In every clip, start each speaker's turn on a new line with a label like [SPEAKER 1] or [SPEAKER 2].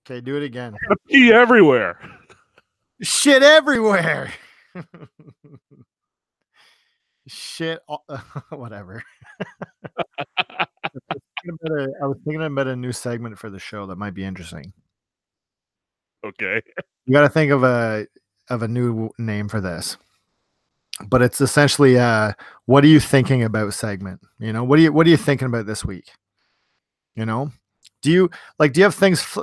[SPEAKER 1] Okay, do it again.
[SPEAKER 2] Pee everywhere.
[SPEAKER 1] Shit everywhere. Shit. Whatever. I was thinking about a new segment for the show that might be interesting.
[SPEAKER 2] Okay.
[SPEAKER 1] You got to think of a new name for this. But it's essentially what are you thinking about segment? You know, what are you thinking about this week? You know? Do you have things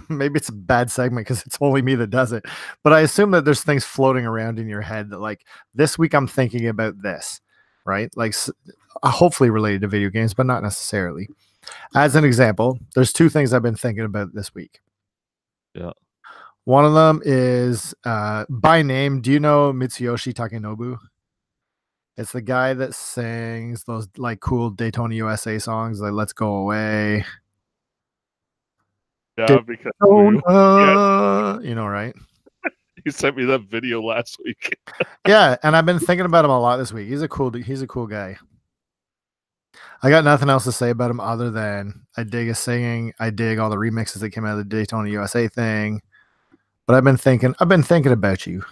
[SPEAKER 1] maybe it's a bad segment because it's only me that does it, but I assume that there's things floating around in your head that like this week I'm thinking about this, right? Like hopefully related to video games, but not necessarily. As an example, there's two things I've been thinking about this week.
[SPEAKER 2] Yeah.
[SPEAKER 1] One of them is by name. Do you know Mitsuyoshi Takenobu? It's the guy that sings those like cool Daytona USA songs like Let's Go Away.
[SPEAKER 2] Yeah, because
[SPEAKER 1] you know, right?
[SPEAKER 2] You sent me that video last week.
[SPEAKER 1] Yeah, and I've been thinking about him a lot this week. He's a cool guy. I got nothing else to say about him other than I dig his singing. I dig all the remixes that came out of the Daytona USA thing. But I've been thinking about you.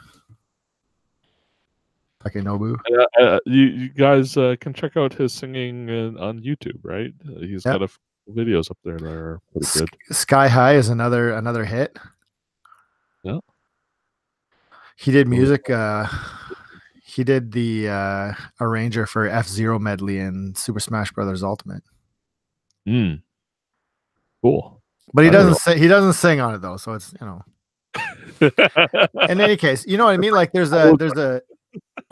[SPEAKER 1] Takenobu.
[SPEAKER 2] You guys can check out his singing on YouTube, right? He's got a few videos up there that are pretty good.
[SPEAKER 1] Sky High is another hit.
[SPEAKER 2] Yeah.
[SPEAKER 1] He did music. He did the arranger for F-Zero medley in Super Smash Brothers Ultimate.
[SPEAKER 2] Cool.
[SPEAKER 1] But he doesn't sing on it though, so it's, you know. In any case, you know what I mean? Like there's a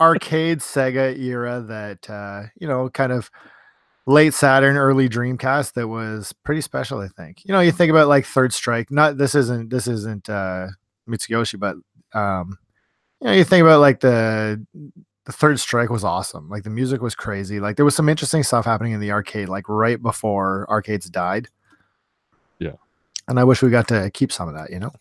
[SPEAKER 1] arcade Sega era that you know, kind of late Saturn, early Dreamcast that was pretty special, I think. You know, you think about like Third Strike. This isn't Mitsuyoshi, but you know, you think about like the Third Strike was awesome. Like the music was crazy. Like there was some interesting stuff happening in the arcade, like right before arcades died.
[SPEAKER 2] Yeah.
[SPEAKER 1] And I wish we got to keep some of that, you know?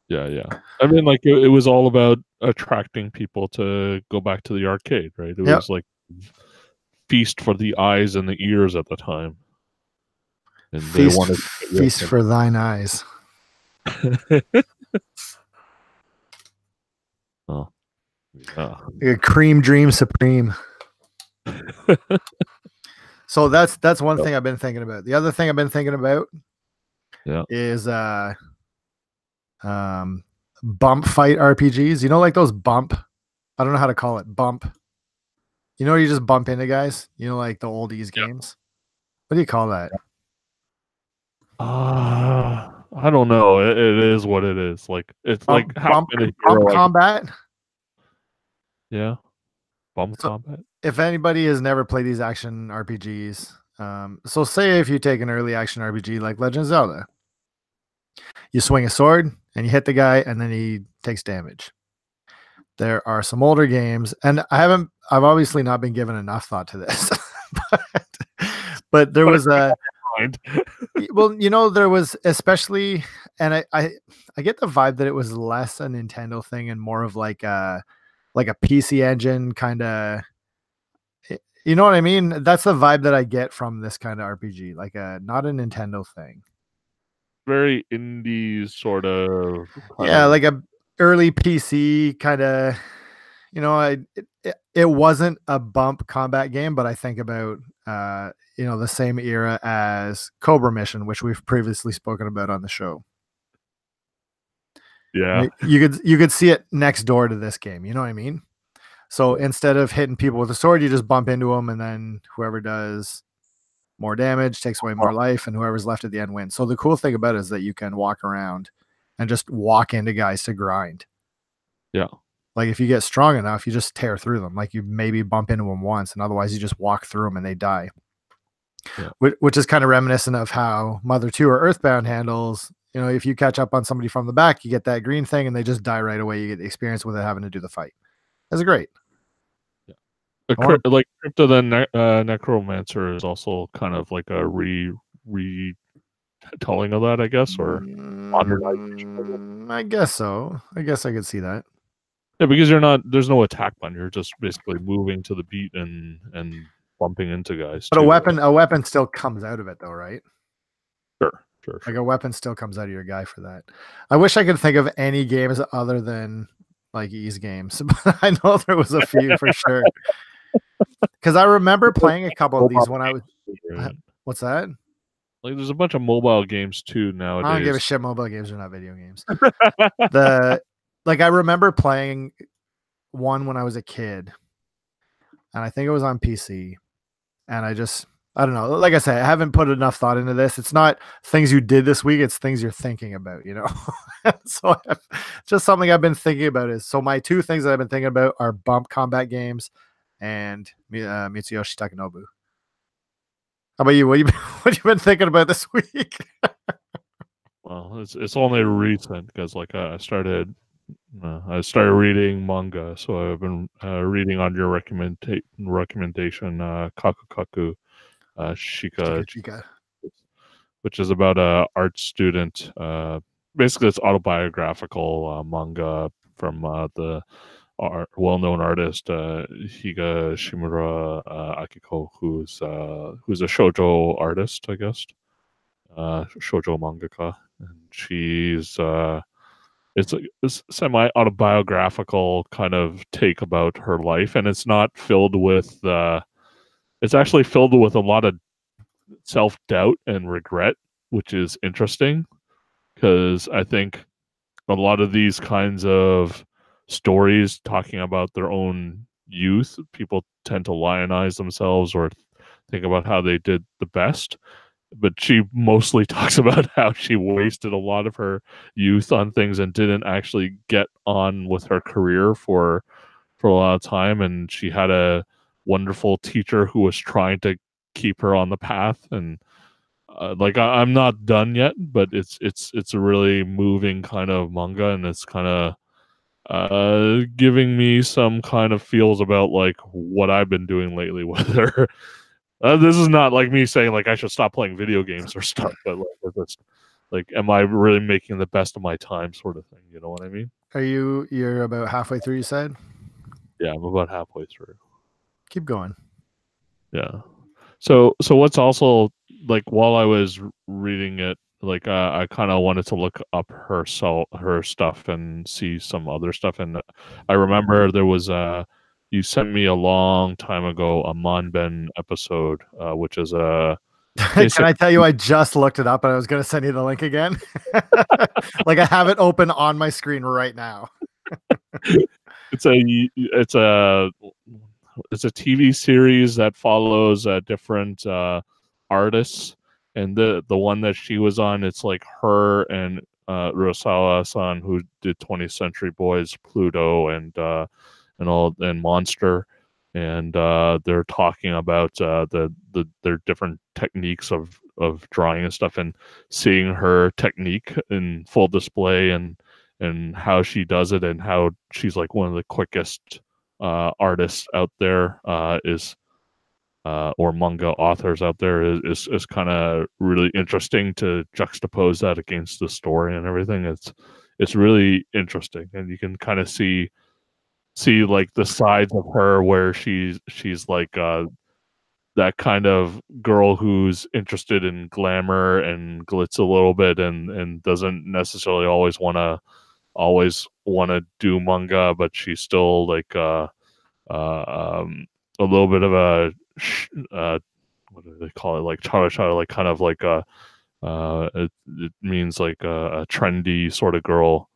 [SPEAKER 2] Yeah. I mean, like it was all about attracting people to go back to the arcade, right? It was like feast for the eyes and the ears at the time. And
[SPEAKER 1] feast for thine eyes.
[SPEAKER 2] Oh. Yeah.
[SPEAKER 1] Like a cream dream supreme. So that's one thing I've been thinking about. The other thing I've been thinking about is bump fight RPGs. You know, like those bump. I don't know how to call it. Bump. You know, you just bump into guys. You know, like the oldies games. What do you call that?
[SPEAKER 2] I don't know. It is what it is. Like it's
[SPEAKER 1] bump
[SPEAKER 2] like
[SPEAKER 1] combat.
[SPEAKER 2] Yeah, bump combat.
[SPEAKER 1] If anybody has never played these action RPGs, so say if you take an early action RPG like Legend of Zelda, you swing a sword and you hit the guy, and then he takes damage. There are some older games, and I've obviously not been given enough thought to this, but there was a. Well, you know, there was especially, and I get the vibe that it was less a Nintendo thing and more of like a PC Engine kind of, you know what I mean? That's the vibe that I get from this kind of RPG, like not a Nintendo thing.
[SPEAKER 2] Very indie sort of.
[SPEAKER 1] Yeah, like a early PC kind of, you know, it wasn't a bump combat game, but I think about, you know, the same era as Cobra Mission, which we've previously spoken about on the show.
[SPEAKER 2] Yeah.
[SPEAKER 1] You could see it next door to this game. You know what I mean? So instead of hitting people with a sword, you just bump into them, and then whoever does more damage takes away more life, and whoever's left at the end wins. So the cool thing about it is that you can walk around and just walk into guys to grind.
[SPEAKER 2] Yeah.
[SPEAKER 1] Like if you get strong enough, you just tear through them. Like you maybe bump into them once, and otherwise you just walk through them and they die. Yeah. Which is kind of reminiscent of how Mother 2 or Earthbound handles, you know, if you catch up on somebody from the back, you get that green thing and they just die right away. You get the experience without having to do the fight. That's great.
[SPEAKER 2] Yeah. Like Crypto the Necromancer is also kind of like a retelling of that, I guess, or modernization.
[SPEAKER 1] I guess so. I guess I could see that.
[SPEAKER 2] Yeah, because there's no attack button. You're just basically moving to the beat and bumping into guys.
[SPEAKER 1] But a weapon still comes out of it though, right?
[SPEAKER 2] Sure. sure,
[SPEAKER 1] Like
[SPEAKER 2] sure.
[SPEAKER 1] a weapon still comes out of your guy for that. I wish I could think of any games other than like Ys games, but I know there was a few for sure. Because I remember playing a couple of these when I was.
[SPEAKER 2] Right.
[SPEAKER 1] What's that?
[SPEAKER 2] Like, there's a bunch of mobile games too
[SPEAKER 1] I don't give a
[SPEAKER 2] nowadays.
[SPEAKER 1] shit. Mobile games are not video games. The like I remember playing one when I was a kid, and I think it was on PC. And I don't know. Like I say, I haven't put enough thought into this. It's not things you did this week; it's things you're thinking about. So just something I've been thinking about is so my two things that I've been thinking about are bump combat games and Mitsuyoshi Takanobu. How about you? What you been thinking about this week?
[SPEAKER 2] Well, it's only recent because like I started reading manga, so I've been reading on your recommendation, Kaku Kaku Shika,
[SPEAKER 1] Chica Chica.
[SPEAKER 2] which is about a art student. Basically, it's autobiographical manga from the well-known artist Higa Shimura Akiko, who's a shoujo artist, I guess, shoujo mangaka, and she's it's a semi autobiographical kind of take about her life, and it's not filled with it's actually filled with a lot of self doubt and regret, which is interesting because I think a lot of these kinds of stories talking about their own youth, people tend to lionize themselves or think about how they did the best. But she mostly talks about how she wasted a lot of her youth on things and didn't actually get on with her career for a lot of time. And she had a wonderful teacher who was trying to keep her on the path. And like I'm not done yet, but it's a really moving kind of manga, and it's kind of giving me some kind of feels about like what I've been doing lately. Whether this is not like me saying like I should stop playing video games or stuff, but like it's like, am I really making the best of my time, sort of thing? You know what I mean?
[SPEAKER 1] You're about halfway through, you said?
[SPEAKER 2] Yeah, I'm about halfway through.
[SPEAKER 1] Keep going.
[SPEAKER 2] Yeah. So what's also like while I was reading it, like I kind of wanted to look up her stuff and see some other stuff, and I remember there was you sent me a long time ago a Manben episode, which is a
[SPEAKER 1] Can
[SPEAKER 2] basic.
[SPEAKER 1] I tell you I just looked it up and I was gonna send you the link again? Like I have it open on my screen right now.
[SPEAKER 2] It's a TV series that follows different artists, and the one that she was on, it's like her and Rosawa-san, who did 20th Century Boys, Pluto, and Monster, and they're talking about their different techniques of drawing and stuff, and seeing her technique in full display, and how she does it, and how she's like one of the quickest artists out there, is or manga authors out there, is kind of really interesting to juxtapose that against the story and everything. It's really interesting, and you can kind of see like the sides of her where she's like that kind of girl who's interested in glamour and glitz a little bit, and doesn't necessarily always want to do manga, but she's still like a little bit of a what do they call it, like chara chara, like kind of like it means like a trendy sort of girl.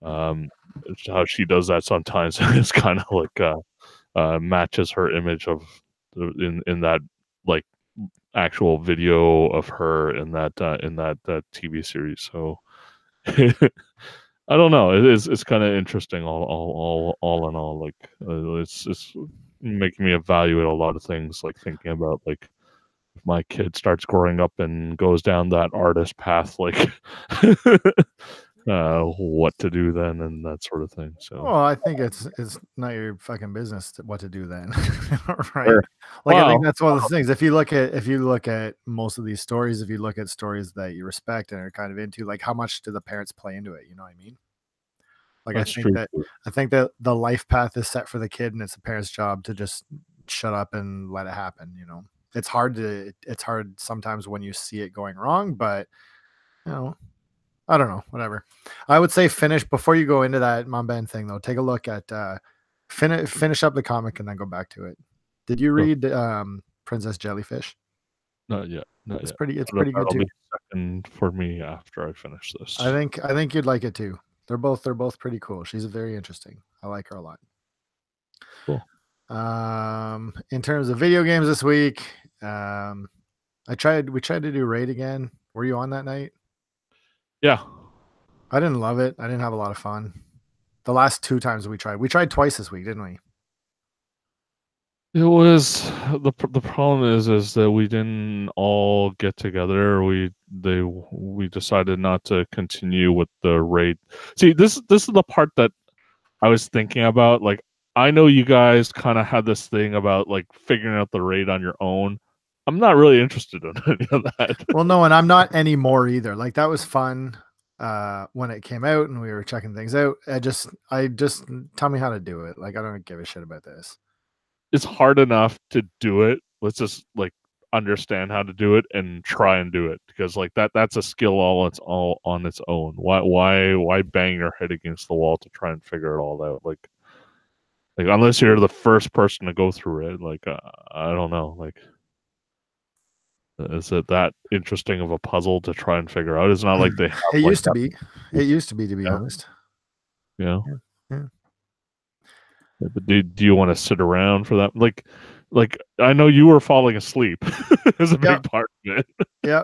[SPEAKER 2] It's how she does that sometimes. It's kind of like matches her image of in that like actual video of her in that TV series. So I don't know. It's kind of interesting. All in all, like it's making me evaluate a lot of things. Like thinking about like if my kid starts growing up and goes down that artist path, like what to do then, and that sort of thing. So,
[SPEAKER 1] Well, I think it's not your fucking business what to do then, right?
[SPEAKER 2] sure.
[SPEAKER 1] Like I think
[SPEAKER 2] Well,
[SPEAKER 1] that's one of the things. If you look at most of these stories, if you look at stories that you respect and are kind of into, like how much do the parents play into it? You know what I mean? Like
[SPEAKER 2] that's true.
[SPEAKER 1] I think that the life path is set for the kid, and it's the parent's job to just shut up and let it happen. It's hard sometimes when you see it going wrong, but you know, I don't know, whatever. I would say finish before you go into that Mamba thing though. Take a look at finish up the comic and then go back to it. Did you
[SPEAKER 2] Oh,
[SPEAKER 1] read Princess Jellyfish?
[SPEAKER 2] not yet, not
[SPEAKER 1] It's
[SPEAKER 2] yet.
[SPEAKER 1] pretty good
[SPEAKER 2] That'll
[SPEAKER 1] too.
[SPEAKER 2] be second for me after I finish this.
[SPEAKER 1] I think you'd like it too. They're both pretty cool. She's very interesting. I like her a lot.
[SPEAKER 2] Cool.
[SPEAKER 1] In terms of video games this week, we tried to do Raid again. Were you on that night?
[SPEAKER 2] Yeah.
[SPEAKER 1] I didn't love it. I didn't have a lot of fun. The last 2 times we tried twice this week, didn't we?
[SPEAKER 2] It was the problem is that we didn't all get together. We decided not to continue with the raid. See, this is the part that I was thinking about. Like, I know you guys kind of had this thing about like figuring out the raid on your own. I'm not really interested in any of that.
[SPEAKER 1] Well, no, and I'm not anymore either. Like that was fun when it came out and we were checking things out. I just tell me how to do it. Like I don't give a shit about this.
[SPEAKER 2] It's hard enough to do it. Let's just like understand how to do it and try and do it, because like that's a skill all on its own. Why bang your head against the wall to try and figure it all out? Like unless you're the first person to go through it, like I don't know, like is it that interesting of a puzzle to try and figure out? It's not like they have,
[SPEAKER 1] it
[SPEAKER 2] like,
[SPEAKER 1] used to be. It used to be, to be honest.
[SPEAKER 2] Yeah.
[SPEAKER 1] Yeah.
[SPEAKER 2] But do you want to sit around for that? Like I know you were falling asleep is a big part of it.
[SPEAKER 1] Yeah.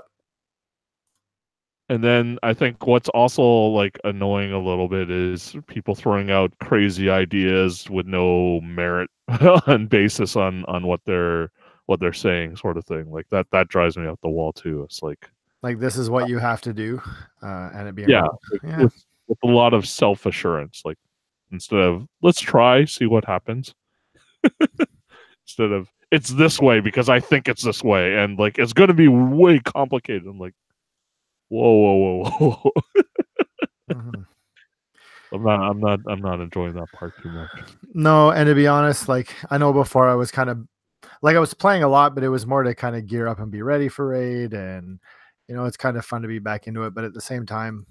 [SPEAKER 2] And then I think what's also like annoying a little bit is people throwing out crazy ideas with no merit and basis on what they're saying, sort of thing. Like that drives me up the wall too. It's like
[SPEAKER 1] this is what you have to do, and it being
[SPEAKER 2] with a lot of self assurance. Like instead of let's try, see what happens, instead of it's this way because I think it's this way, and like it's going to be way complicated. I'm like, whoa. Mm-hmm. I'm not enjoying that part too much.
[SPEAKER 1] No, and to be honest, like I know before I was kind of like I was playing a lot, but it was more to kind of gear up and be ready for Raid, and it's kind of fun to be back into it. But at the same time,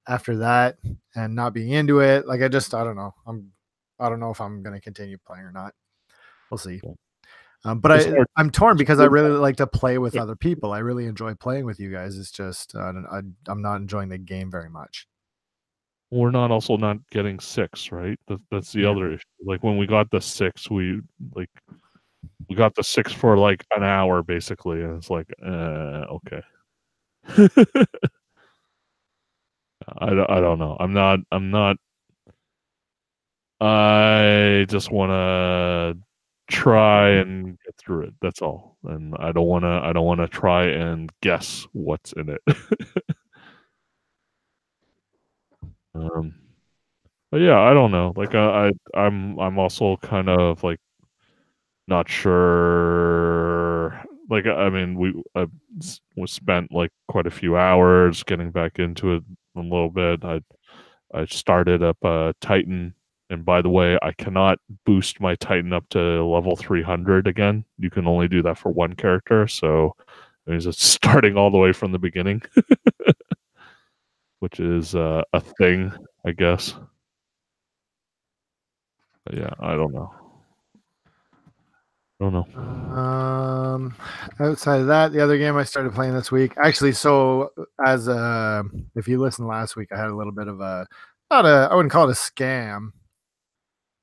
[SPEAKER 1] after that and not being into it, like I don't know. I don't know if I'm going to continue playing or not. We'll see. But I'm torn because I really like to play with other people. I really enjoy playing with you guys. It's just I'm not enjoying the game very much.
[SPEAKER 2] We're also not getting 6, right? That's the other issue. Like when we got the 6, we got the 6 for like an hour basically, and it's like, okay. I don't know. I'm not. I just want to try and get through it. That's all. And I don't want to try and guess what's in it. But yeah, I don't know. Like I'm also kind of like not sure. Like I mean, we spent like quite a few hours getting back into it a little bit. I started up Titan, and by the way, I cannot boost my Titan up to level 300 again. You can only do that for one character, so it means it's starting all the way from the beginning, which is a thing, I guess. But yeah, I don't know.
[SPEAKER 1] Outside of that, the other game I started playing this week, actually, so as if you listened last week, I had a little bit of I wouldn't call it a scam,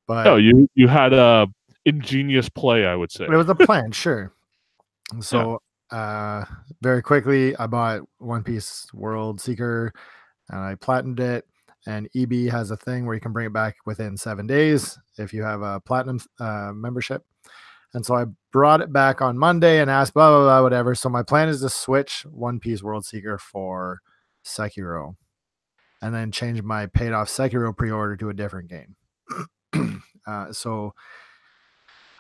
[SPEAKER 1] but
[SPEAKER 2] no, you had a ingenious play, I would say.
[SPEAKER 1] It was a plan, sure. So very quickly, I bought One Piece World Seeker, and I platinumed it. And EB has a thing where you can bring it back within 7 days if you have a platinum membership. And so I brought it back on Monday and asked blah, blah, blah, whatever. So my plan is to switch One Piece World Seeker for Sekiro and then change my paid off Sekiro pre-order to a different game. So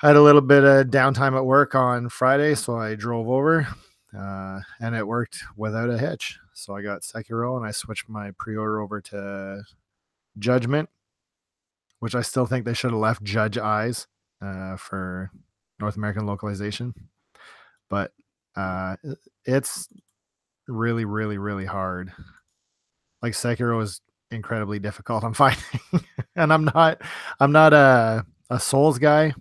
[SPEAKER 1] I had a little bit of downtime at work on Friday, so I drove over and it worked without a hitch. So I got Sekiro and I switched my pre-order over to Judgment, which I still think they should have left Judge Eyes for North American localization. But it's really, really, really hard. Like Sekiro is incredibly difficult. I'm finding, and I'm not a Souls guy.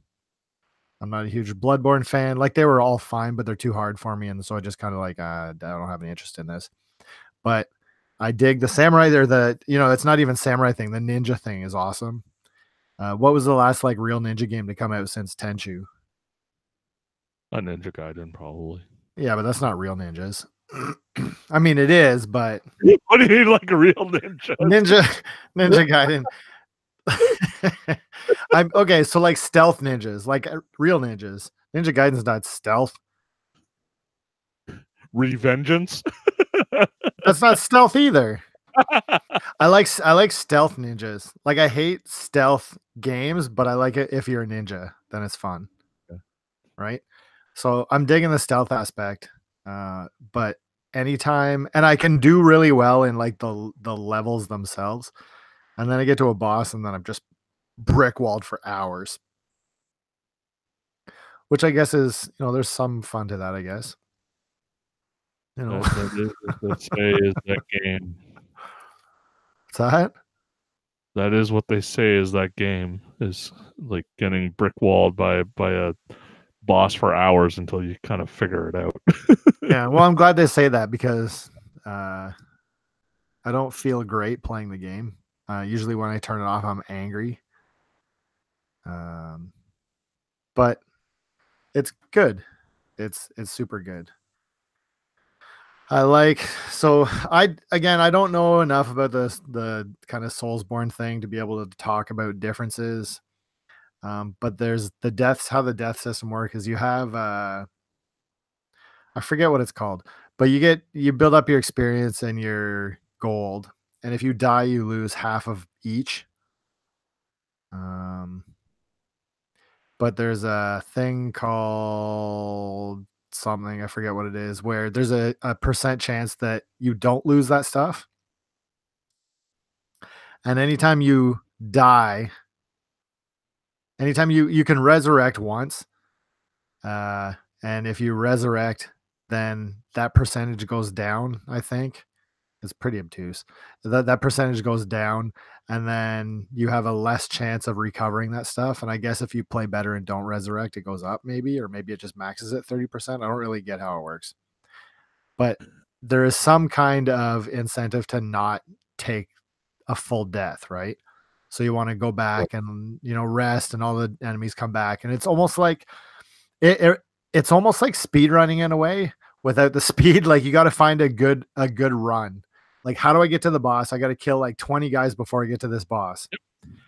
[SPEAKER 1] I'm not a huge Bloodborne fan. Like they were all fine, but they're too hard for me, and so I just kind of like I don't have any interest in this. But I dig the samurai. They're the it's not even samurai thing. The ninja thing is awesome. What was the last like real ninja game to come out since Tenchu?
[SPEAKER 2] A Ninja Gaiden, probably.
[SPEAKER 1] Yeah, but that's not real ninjas. I mean, it is, but
[SPEAKER 2] What do you mean, like a real ninja?
[SPEAKER 1] Ninja Gaiden. I'm okay. So like stealth ninjas, like real ninjas. Ninja Gaiden's not stealth.
[SPEAKER 2] Revengeance.
[SPEAKER 1] That's not stealth either. I like stealth ninjas. Like I hate stealth games, but I like it if you're a ninja, then it's fun.
[SPEAKER 2] Yeah.
[SPEAKER 1] Right? So I'm digging the stealth aspect. But anytime and I can do really well in like the levels themselves. And then I get to a boss and then I'm just brick walled for hours. Which I guess is, there's some fun to that, I guess.
[SPEAKER 2] That is what they say is that game.
[SPEAKER 1] What's that?
[SPEAKER 2] That is what they say is that game is like getting brick walled by a boss for hours until you kind of figure it out.
[SPEAKER 1] Yeah, well, I'm glad they say that because I don't feel great playing the game. Usually when I turn it off, I'm angry. But it's good. It's super good. I don't know enough about the kind of Soulsborne thing to be able to talk about differences. But there's how the death system work is you have I forget what it's called, but you build up your experience and your gold, and if you die, you lose half of each. But there's a thing called something, I forget what it is, where there's a percent chance that you don't lose that stuff. And anytime you die, anytime you can resurrect once, and if you resurrect, then that percentage goes down, I think. It's pretty obtuse. That percentage goes down, and then you have a less chance of recovering that stuff. And I guess if you play better and don't resurrect, it goes up maybe, or maybe it just maxes at 30%. I don't really get how it works. But there is some kind of incentive to not take a full death, right? So you want to go back and rest, and all the enemies come back, and it's almost like it's almost like speed running in a way without the speed. Like you got to find a good run. Like, how do I get to the boss? I got to kill like 20 guys before I get to this boss.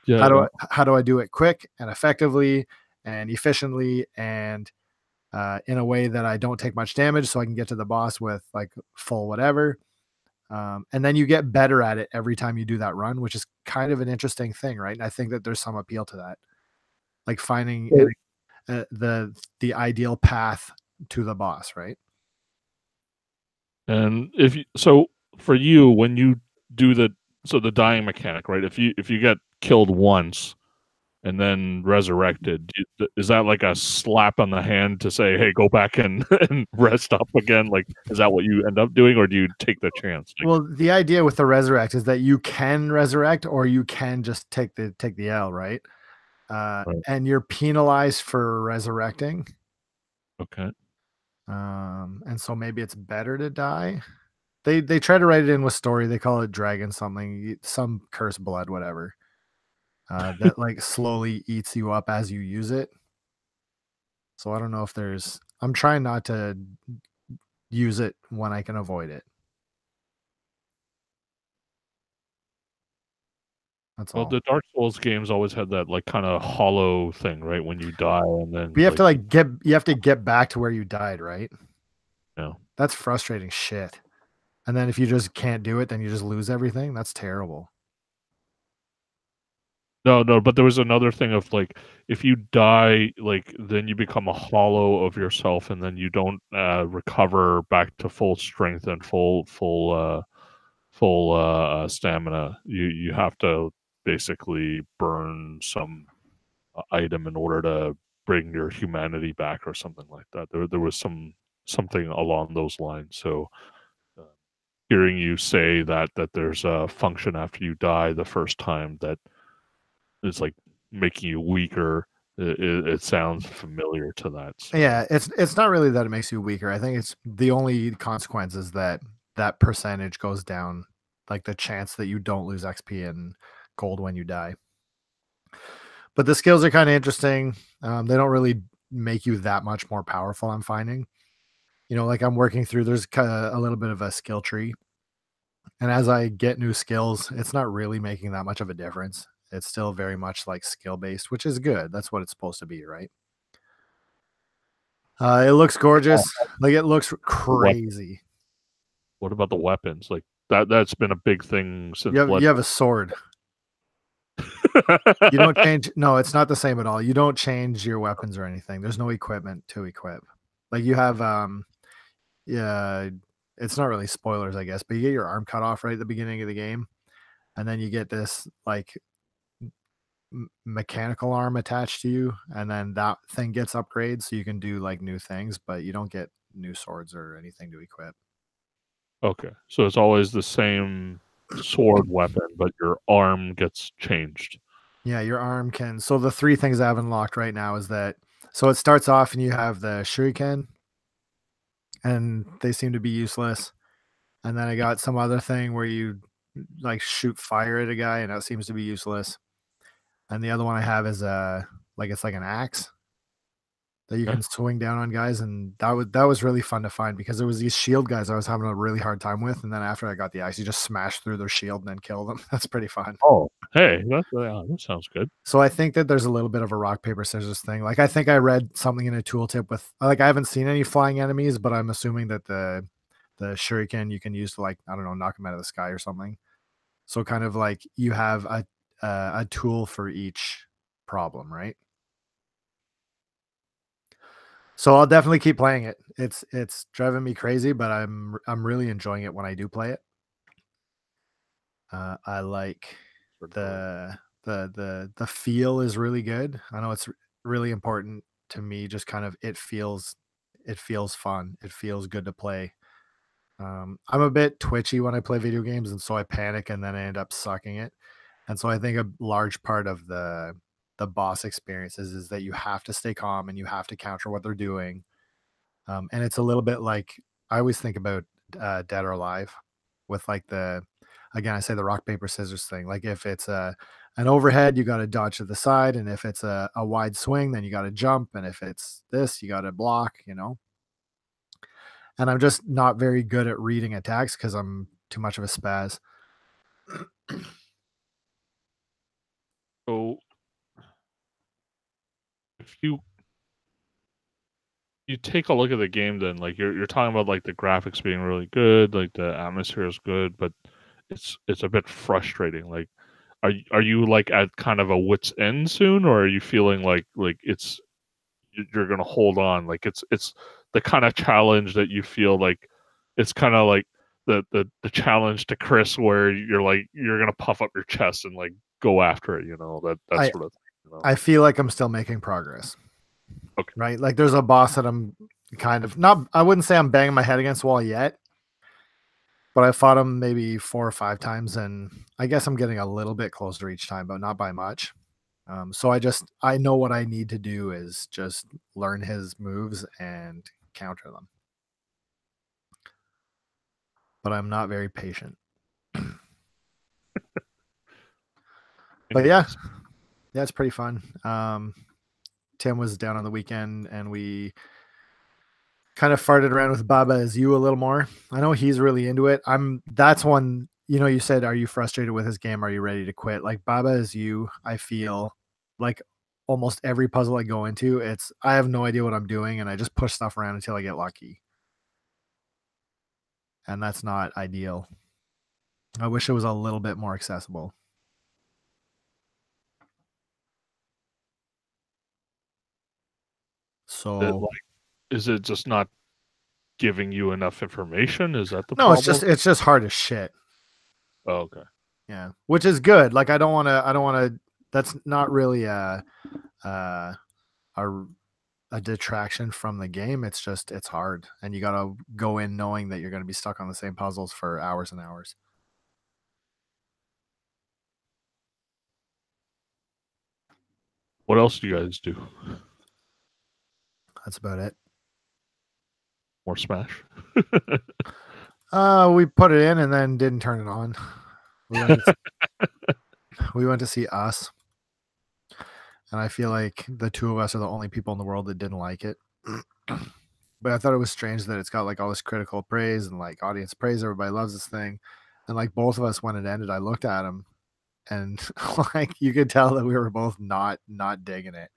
[SPEAKER 2] Yeah.
[SPEAKER 1] How do I do it quick and effectively and efficiently and in a way that I don't take much damage, so I can get to the boss with like full whatever. And then you get better at it every time you do that run, which is kind of an interesting thing, right? And I think that there's some appeal to that, like finding the ideal path to the boss, right?
[SPEAKER 2] And for you, when you do the dying mechanic, right? If you get killed once and then resurrected, is that like a slap on the hand to say, "Hey, go back and rest up again"? Like, is that what you end up doing, or do you take the chance?
[SPEAKER 1] Well, the idea with the resurrect is that you can resurrect, or you can just take the L, right? Right. And you're penalized for resurrecting.
[SPEAKER 2] Okay.
[SPEAKER 1] And so maybe it's better to die. They try to write it in with story. They call it dragon something, some curse blood, whatever. That like slowly eats you up as you use it. So I don't know if I'm trying not to use it when I can avoid it. That's all.
[SPEAKER 2] Well, the Dark Souls games always had that like kind of hollow thing, right? When you die and then
[SPEAKER 1] you have to get back to where you died, right?
[SPEAKER 2] Yeah.
[SPEAKER 1] That's frustrating shit. And then if you just can't do it, then you just lose everything. That's terrible.
[SPEAKER 2] No, but there was another thing of like, if you die, like then you become a hollow of yourself, and then you don't recover back to full strength and full stamina. You have to basically burn some item in order to bring your humanity back or something like that. There was something along those lines. So hearing you say that there's a function after you die the first time that is like making you weaker. It sounds familiar to that. So.
[SPEAKER 1] Yeah, it's not really that it makes you weaker. I think it's the only consequence is that that percentage goes down, like the chance that you don't lose XP and gold when you die. But the skills are kind of interesting. They don't really make you that much more powerful, I'm finding. Like I'm working through, there's kind of a little bit of a skill tree. And as I get new skills, it's not really making that much of a difference. It's still very much like skill based, which is good. That's what it's supposed to be, right? It looks gorgeous. Like it looks crazy.
[SPEAKER 2] What about the weapons? Like that's been a big thing since
[SPEAKER 1] you have a sword. You don't change. No, it's not the same at all. You don't change your weapons or anything. There's no equipment to equip. Like you have, yeah, it's not really spoilers, I guess, but you get your arm cut off right at the beginning of the game, and then you get this like mechanical arm attached to you, and then that thing gets upgrades, so you can do like new things, but you don't get new swords or anything to equip.
[SPEAKER 2] Okay, so it's always the same sword weapon, but your arm gets changed.
[SPEAKER 1] Yeah, your arm can. So the three things I have unlocked right now is that. So it starts off and you have the shuriken, and they seem to be useless. And then I got some other thing where you like shoot fire at a guy, and that seems to be useless. And the other one I have is it's like an axe that you can swing down on guys, and that was really fun to find because there was these shield guys I was having a really hard time with, and then after I got the axe, you just smash through their shield and then kill them. That's pretty fun.
[SPEAKER 2] Oh, hey, that sounds good.
[SPEAKER 1] So I think that there's a little bit of a rock paper scissors thing. Like I think I read something in a tooltip with like I haven't seen any flying enemies, but I'm assuming that the shuriken you can use to like I don't know knock them out of the sky or something. So kind of like you have a tool for each problem, right? So I'll definitely keep playing it. It's driving me crazy, but I'm really enjoying it when I do play it. I like the feel is really good. I know it's really important to me. Just kind of it feels fun. It feels good to play. I'm a bit twitchy when I play video games, and so I panic and then I end up sucking it. And so I think a large part of the boss experiences is that you have to stay calm and you have to counter what they're doing. And it's a little bit like I always think about Dead or Alive with like again, I say the rock, paper, scissors thing. Like if it's an overhead, you got to dodge to the side. And if it's a wide swing, then you got to jump. And if it's this, you got to block, And I'm just not very good at reading attacks because I'm too much of a spaz.
[SPEAKER 2] So if you take a look at the game, then like you're talking about like the graphics being really good, like the atmosphere is good, but it's a bit frustrating. Like, are you like at kind of a wit's end soon, or are you feeling like you're gonna hold on? Like it's the kind of challenge that you feel like it's kind of like the challenge to Chris, where you're like you're gonna puff up your chest and like go after it. That sort of thing.
[SPEAKER 1] I feel like I'm still making progress.
[SPEAKER 2] Okay.
[SPEAKER 1] Right? Like there's a boss that I'm kind of not, I wouldn't say I'm banging my head against the wall yet, but I fought him maybe 4 or 5 times, and I guess I'm getting a little bit closer each time, but not by much. So I know what I need to do is just learn his moves and counter them. But I'm not very patient. But yeah, it's pretty fun. Tim was down on the weekend and we kind of farted around with Baba Is You a little more. I know he's really into it. That's one, you said, are you frustrated with his game? Are you ready to quit? Like Baba Is You, I feel like almost every puzzle I go into, I have no idea what I'm doing and I just push stuff around until I get lucky. And that's not ideal. I wish it was a little bit more accessible. So
[SPEAKER 2] is it just not giving you enough information? Is that the
[SPEAKER 1] problem?
[SPEAKER 2] No,
[SPEAKER 1] it's just hard as shit.
[SPEAKER 2] Oh, okay.
[SPEAKER 1] Yeah, which is good. Like I don't want to. That's not really a a detraction from the game. It's hard, and you got to go in knowing that you're going to be stuck on the same puzzles for hours and hours.
[SPEAKER 2] What else do you guys do?
[SPEAKER 1] That's about it.
[SPEAKER 2] More Smash?
[SPEAKER 1] We put it in and then didn't turn it on. We went to see Us, and I feel like the two of us are the only people in the world that didn't like it. But I thought it was strange that it's got like all this critical praise and like audience praise. Everybody loves this thing, and like both of us, when it ended, I looked at him, and like you could tell that we were both not digging it.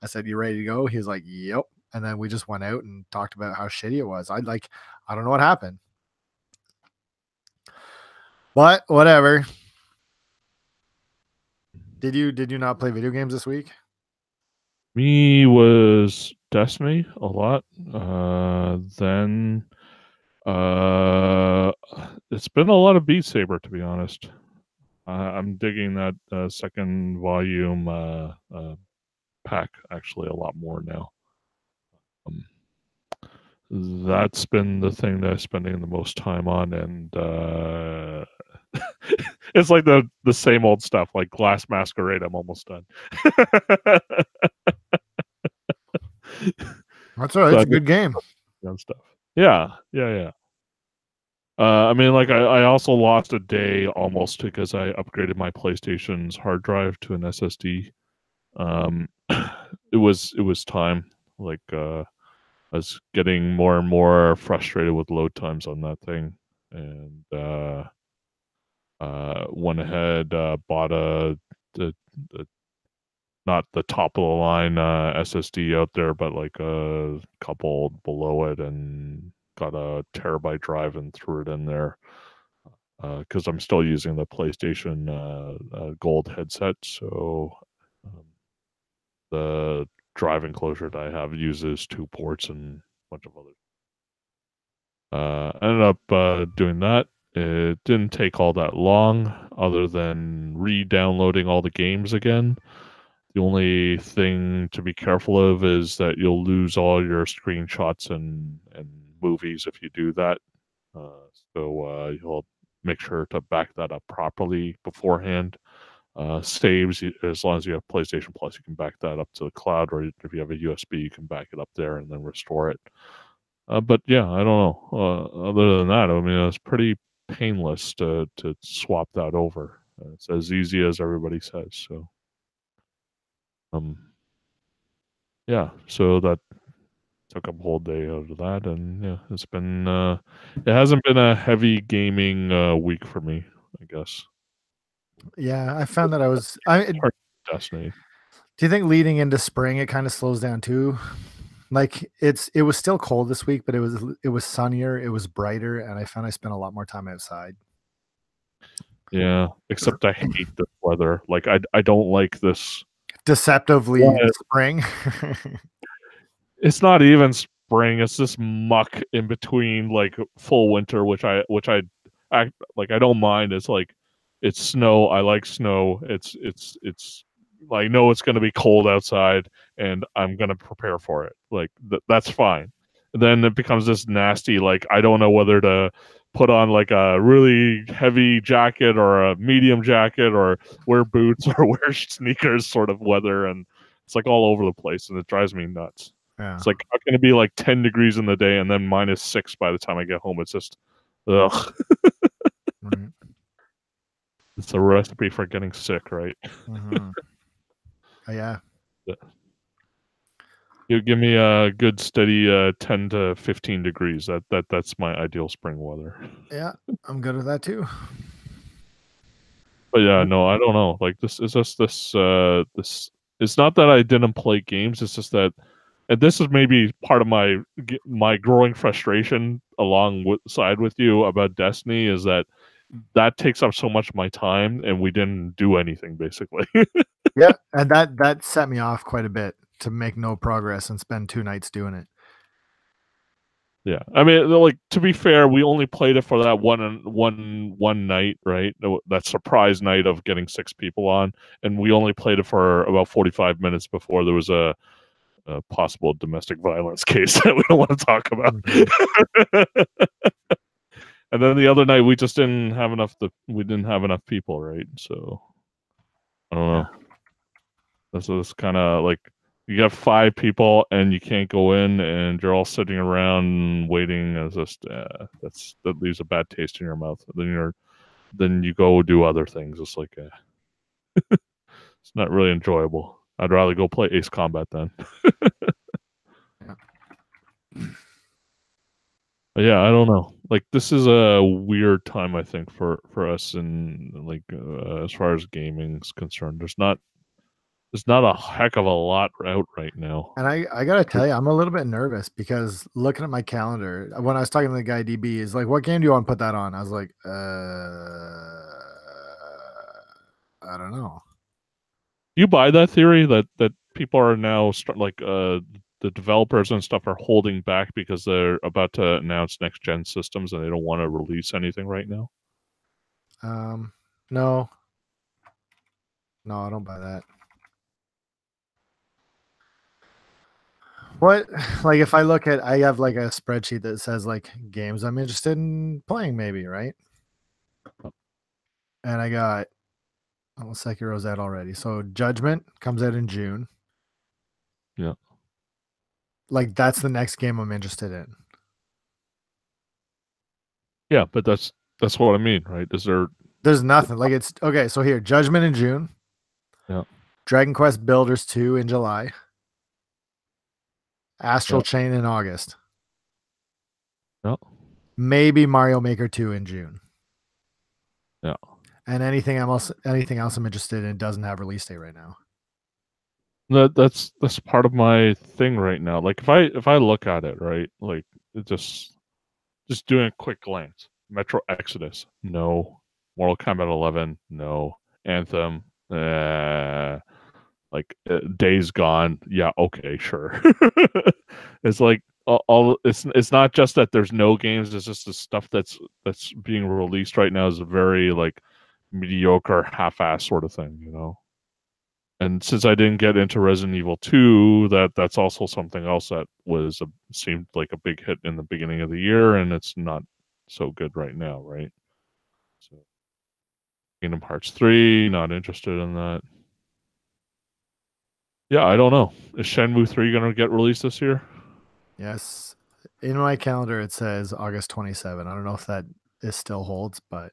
[SPEAKER 1] I said, "You ready to go?" He was like, "Yep." And then we just went out and talked about how shitty it was. I don't know what happened, but whatever. Did you not play video games this week?
[SPEAKER 2] Me was Destiny a lot. Then it's been a lot of Beat Saber, to be honest. I'm digging that second volume pack actually a lot more now. That's been the thing that I'm spending the most time on, and it's like the same old stuff, like Glass Masquerade. I'm almost done.
[SPEAKER 1] That's all right. It's a good game.
[SPEAKER 2] Stuff. Yeah. I mean, like I also lost a day almost because I upgraded my PlayStation's hard drive to an SSD. It was time. Like I was getting more and more frustrated with load times on that thing, and went ahead, bought the not the top of the line SSD out there, but like a couple below it, and got a terabyte drive and threw it in there because I'm still using the PlayStation Gold headset. So the drive enclosure that I have uses 2 ports and a bunch of other. Ended up doing that. It didn't take all that long, other than re-downloading all the games again. The only thing to be careful of is that you'll lose all your screenshots and movies if you do that. So you'll make sure to back that up properly beforehand. Saves, as long as you have PlayStation Plus, you can back that up to the cloud, or if you have a USB, you can back it up there and then restore it. But yeah, I don't know. Other than that, I mean, it's pretty painless to swap that over. It's as easy as everybody says. So, yeah. So that took up a whole day out of that, and yeah, it's been. It hasn't been a heavy gaming week for me, I guess.
[SPEAKER 1] Yeah, I found that
[SPEAKER 2] Destiny.
[SPEAKER 1] Do you think leading into spring it kind of slows down too? Like it was still cold this week, but it was sunnier, it was brighter, and I found I spent a lot more time outside.
[SPEAKER 2] Yeah, except I hate this weather. Like I don't like this
[SPEAKER 1] deceptively spring.
[SPEAKER 2] It's not even spring. It's this muck in between, like full winter, which I like. I don't mind. It's like it's snow. I like snow. It's like, I know it's going to be cold outside, and I'm going to prepare for it. Like that's fine. Then it becomes this nasty. Like I don't know whether to put on like a really heavy jacket or a medium jacket, or wear boots or wear sneakers sort of weather, and it's like all over the place, and it drives me nuts.
[SPEAKER 1] Yeah.
[SPEAKER 2] It's like, how can it be like 10 degrees in the day and then -6 by the time I get home? It's just, ugh.
[SPEAKER 1] Right.
[SPEAKER 2] It's a recipe for getting sick, right?
[SPEAKER 1] Mm-hmm. Oh, yeah.
[SPEAKER 2] You give me a good steady 10 to 15 degrees. That's my ideal spring weather.
[SPEAKER 1] Yeah, I'm good with that too.
[SPEAKER 2] But yeah, no, I don't know. Like this is just this. It's not that I didn't play games. It's just that, and this is maybe part of my growing frustration alongside with you about Destiny, is that takes up so much of my time, and we didn't do anything basically.
[SPEAKER 1] Yeah, and that set me off quite a bit to make no progress and spend 2 nights doing it.
[SPEAKER 2] Yeah, I mean, like, to be fair, we only played it for that one night, right? That surprise night of getting 6 people on, and we only played it for about 45 minutes before there was a a possible domestic violence case that we don't want to talk about. And then the other night we just didn't have enough. We didn't have enough people, right? So I don't know. This is kind of like you got 5 people and you can't go in, and you're all sitting around waiting. As just that leaves a bad taste in your mouth. Then you go do other things. It's like it's not really enjoyable. I'd rather go play Ace Combat then. Yeah, I don't know. Like this is a weird time, I think, for us, and like as far as gaming's concerned. There's not a heck of a lot out right now.
[SPEAKER 1] And I gotta tell you, I'm a little bit nervous because looking at my calendar, when I was talking to the guy DB, is like, "What game do you want to put that on?" I was like, I don't know.
[SPEAKER 2] You buy that theory that people are now the developers and stuff are holding back because they're about to announce next gen systems and they don't want to release anything right now?
[SPEAKER 1] No, I don't buy that. What, like, if I look at, I have like a spreadsheet that says like games I'm interested in playing, maybe, right? And I got, Sekiro's out already. So Judgment comes out in June.
[SPEAKER 2] Yeah.
[SPEAKER 1] Like that's the next game I'm interested in.
[SPEAKER 2] Yeah, but that's what I mean, right?
[SPEAKER 1] There's nothing. Like it's okay, so here, Judgment in June.
[SPEAKER 2] Yeah.
[SPEAKER 1] Dragon Quest Builders 2 in July. Astral Chain in August.
[SPEAKER 2] Yeah.
[SPEAKER 1] Maybe Mario Maker 2 in June.
[SPEAKER 2] Yeah.
[SPEAKER 1] And anything else I'm interested in doesn't have release date right now.
[SPEAKER 2] That's part of my thing right now. Like if I look at it, right, like it just doing a quick glance. Metro Exodus, no. Mortal Kombat 11, no. Anthem, like Days Gone, yeah, okay, sure. It's like all it's not just that there's no games, it's just the stuff that's being released right now is a very like mediocre half-ass sort of thing, you know. And since I didn't get into Resident Evil 2, that's also something else that seemed like a big hit in the beginning of the year, and it's not so good right now, right? So, Kingdom Hearts 3, not interested in that. Yeah, I don't know. Is Shenmue 3 going to get released this year?
[SPEAKER 1] Yes. In my calendar, it says August 27. I don't know if that still holds, but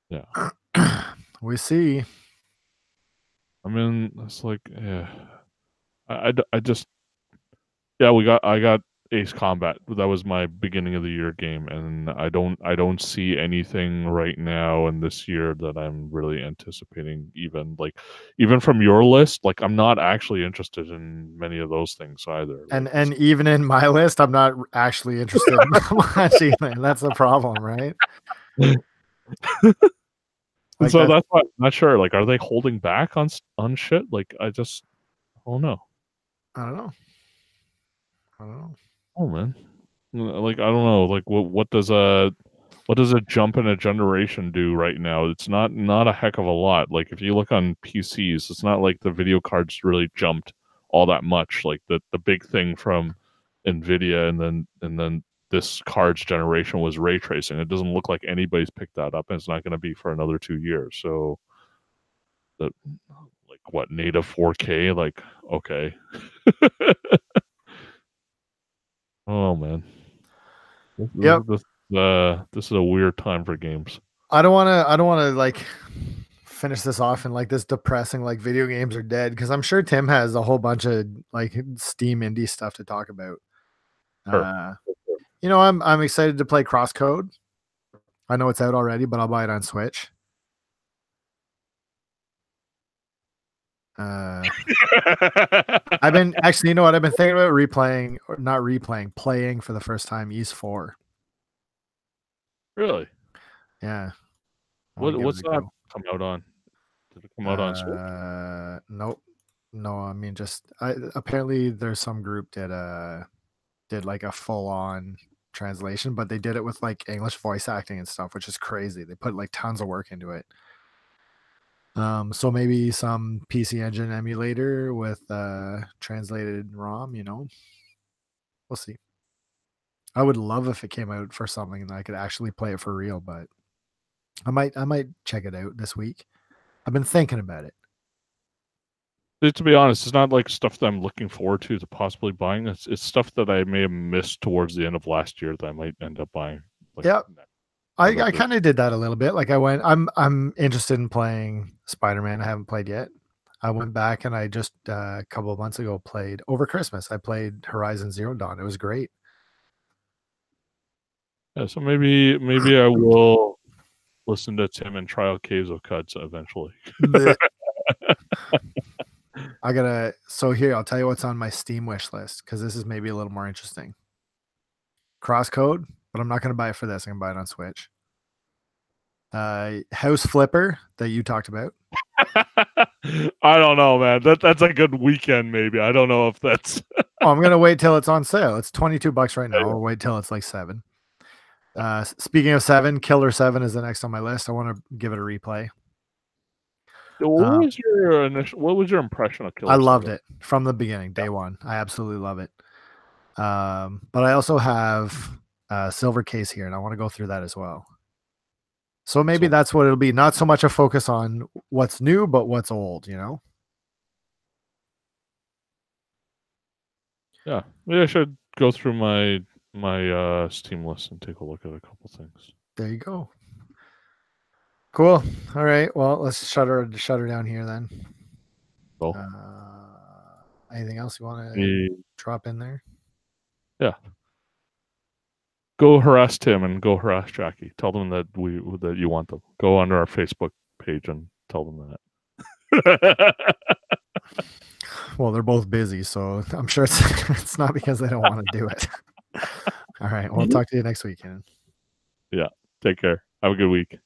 [SPEAKER 2] yeah,
[SPEAKER 1] we see.
[SPEAKER 2] I mean, it's like, yeah, I just, yeah, I got Ace Combat. That was my beginning of the year game, and I don't see anything right now in this year that I'm really anticipating. Even from your list, like I'm not actually interested in many of those things either.
[SPEAKER 1] And even in my list, I'm not actually interested in much either. That's the problem, right?
[SPEAKER 2] Like so that's why I'm not sure. Like, are they holding back on shit? Like, I don't know.
[SPEAKER 1] I don't know.
[SPEAKER 2] Oh man, like I don't know. Like, what does a jump in a generation do right now? It's not a heck of a lot. Like, if you look on PCs, it's not like the video cards really jumped all that much. Like the big thing from Nvidia and then this cards generation was ray tracing. It doesn't look like anybody's picked that up, and it's not going to be for another 2 years. So, like what, native 4K? Like, okay. Oh man.
[SPEAKER 1] Yep.
[SPEAKER 2] This is a weird time for games.
[SPEAKER 1] I don't want to like finish this off in like this depressing like video games are dead, because I'm sure Tim has a whole bunch of like Steam indie stuff to talk about.
[SPEAKER 2] Sure.
[SPEAKER 1] You know, I'm excited to play Crosscode. I know it's out already, but I'll buy it on Switch. I've been actually, you know what? I've been thinking about playing for the first time Ys 4.
[SPEAKER 2] Really?
[SPEAKER 1] Yeah.
[SPEAKER 2] What's that come out on? Did it come out on Switch?
[SPEAKER 1] Nope. No, I mean apparently there's some group that did like a full-on translation, but they did it with like English voice acting and stuff, which is crazy. They put like tons of work into it. So maybe some PC Engine emulator with translated ROM, we'll see. I would love if it came out for something and I could actually play it for real, but I might check it out this week. I've been thinking about it.
[SPEAKER 2] To be honest, it's not like stuff that I'm looking forward to possibly buying. It's stuff that I may have missed towards the end of last year that I might end up buying. Like,
[SPEAKER 1] yeah, I kind of did that a little bit. Like I'm interested in playing Spider-Man. I haven't played yet. I went back and I just a couple of months ago played over Christmas. I played Horizon Zero Dawn. It was great.
[SPEAKER 2] Yeah, so maybe I will listen to Tim and try out Caves of Cuts eventually.
[SPEAKER 1] So here, I'll tell you what's on my Steam wish list, because this is maybe a little more interesting. Crosscode, but I'm not going to buy it for this. I'm going to buy it on Switch. House Flipper that you talked about.
[SPEAKER 2] I don't know, man. That's a good weekend, maybe. I don't know if that's.
[SPEAKER 1] Oh, I'm going to wait till it's on sale. It's $22 right now. I'll wait till it's like $7. Speaking of 7, Killer 7 is the next on my list. I want to give it a replay.
[SPEAKER 2] What was your impression of Killer 7?
[SPEAKER 1] I loved it from the beginning, day one. I absolutely love it. But I also have Silver Case here, and I want to go through that as well. So maybe that's what it'll be. Not so much a focus on what's new, but what's old,
[SPEAKER 2] Yeah. Maybe I should go through my Steam list and take a look at a couple things.
[SPEAKER 1] There you go. Cool. All right. Well, let's shut her down here then.
[SPEAKER 2] Cool.
[SPEAKER 1] Anything else you want to drop in there?
[SPEAKER 2] Yeah. Go harass Tim and go harass Jackie. Tell them that you want them. Go under our Facebook page and tell them that.
[SPEAKER 1] Well, they're both busy, so I'm sure it's not because they don't want to do it. All right. We'll talk to you next weekend.
[SPEAKER 2] Yeah. Take care. Have a good week.